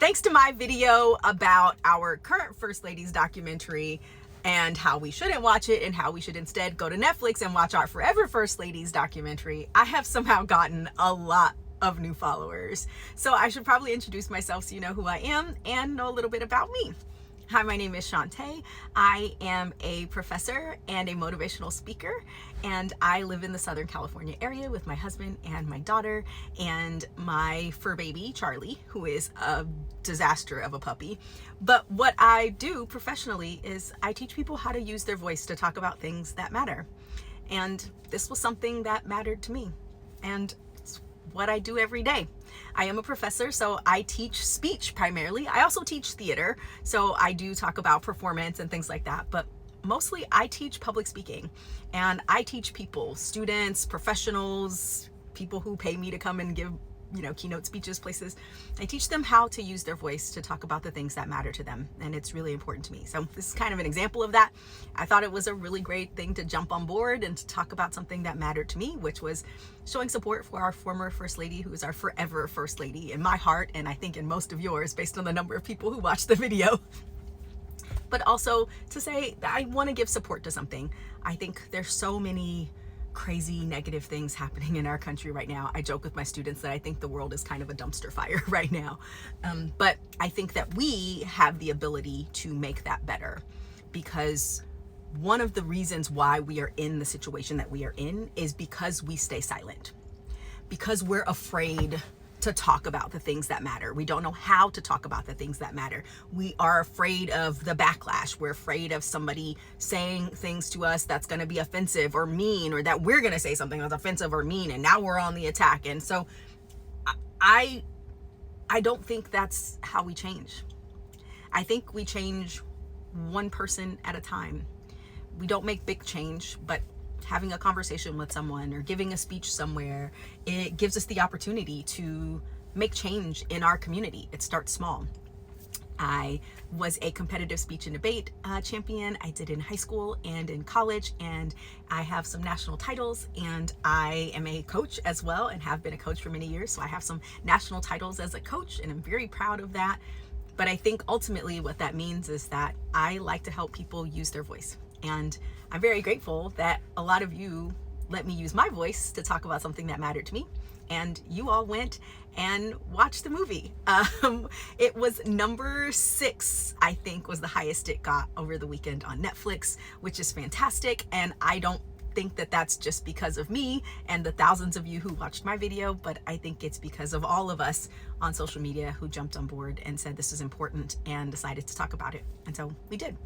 thanks to my video about our current First Ladies documentary and how we shouldn't watch it and how we should instead go to Netflix and watch our Forever First Ladies documentary, I have somehow gotten a lot of new followers. So I should probably introduce myself so you know who I am and know a little bit about me. Hi, my name is Shantae. I am a professor and a motivational speaker, and I live in the Southern California area with my husband and my daughter and my fur baby, Charlie, who is a disaster of a puppy. But what I do professionally is I teach people how to use their voice to talk about things that matter. And this was something that mattered to me. And it's what I do every day. I am a professor, so I teach speech primarily. I also teach theater, so I do talk about performance and things like that, but mostly I teach public speaking, and I teach people, students, professionals, people who pay me to come and give, keynote speeches places. I teach them how to use their voice to talk about the things that matter to them, and it's really important to me. So this is kind of an example of that. I thought it was a really great thing to jump on board and to talk about something that mattered to me, which was showing support for our former First Lady, who is our forever First Lady in my heart, and I think in most of yours, based on the number of people who watched the video. But also to say that I want to give support to something. I think there's so many crazy negative things happening in our country right now. I joke with my students that I think the world is kind of a dumpster fire right now. But I think that we have the ability to make that better, because one of the reasons why we are in the situation that we are in is because we stay silent, because we're afraid to talk about the things that matter. We don't know how to talk about the things that matter. We are afraid of the backlash. We're afraid of somebody saying things to us that's going to be offensive or mean, or that we're going to say something that's offensive or mean, and now we're on the attack. And so I don't think that's how we change. I think we change one person at a time. We don't make big change, but having a conversation with someone or giving a speech somewhere, it gives us the opportunity to make change in our community. It starts small. I was a competitive speech and debate champion. I did in high school and in college, and I have some national titles, and I am a coach as well and have been a coach for many years. So I have some national titles as a coach, and I'm very proud of that. But I think ultimately what that means is that I like to help people use their voice. And I'm very grateful that a lot of you let me use my voice to talk about something that mattered to me. And you all went and watched the movie. It was number 6, I think, was the highest it got over the weekend on Netflix, which is fantastic. And I don't think that that's just because of me and the thousands of you who watched my video, but I think it's because of all of us on social media who jumped on board and said this is important and decided to talk about it. And so we did.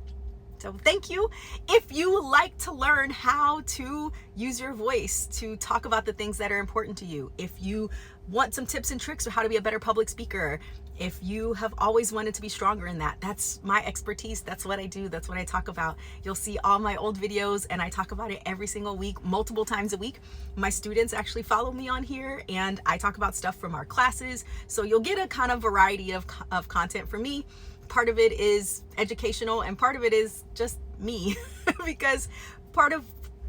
So thank you. If you like to learn how to use your voice to talk about the things that are important to you, if you want some tips and tricks for how to be a better public speaker, if you have always wanted to be stronger in that, that's my expertise. That's what I do. That's what I talk about. You'll see all my old videos, and I talk about it every single week, multiple times a week. My students actually follow me on here, and I talk about stuff from our classes. So you'll get a kind of variety of content from me. Part of it is educational and part of it is just me because part of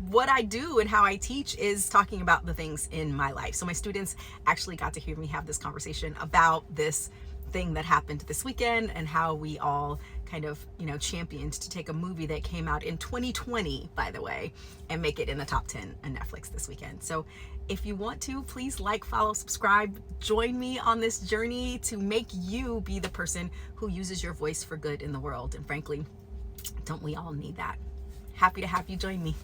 what I do and how I teach is talking about the things in my life. So my students actually got to hear me have this conversation about this thing that happened this weekend and how we all kind of, championed to take a movie that came out in 2020, by the way, and make it in the top 10 on Netflix this weekend. So if you want to, please like, follow, subscribe, join me on this journey to make you be the person who uses your voice for good in the world. And frankly, don't we all need that? Happy to have you join me.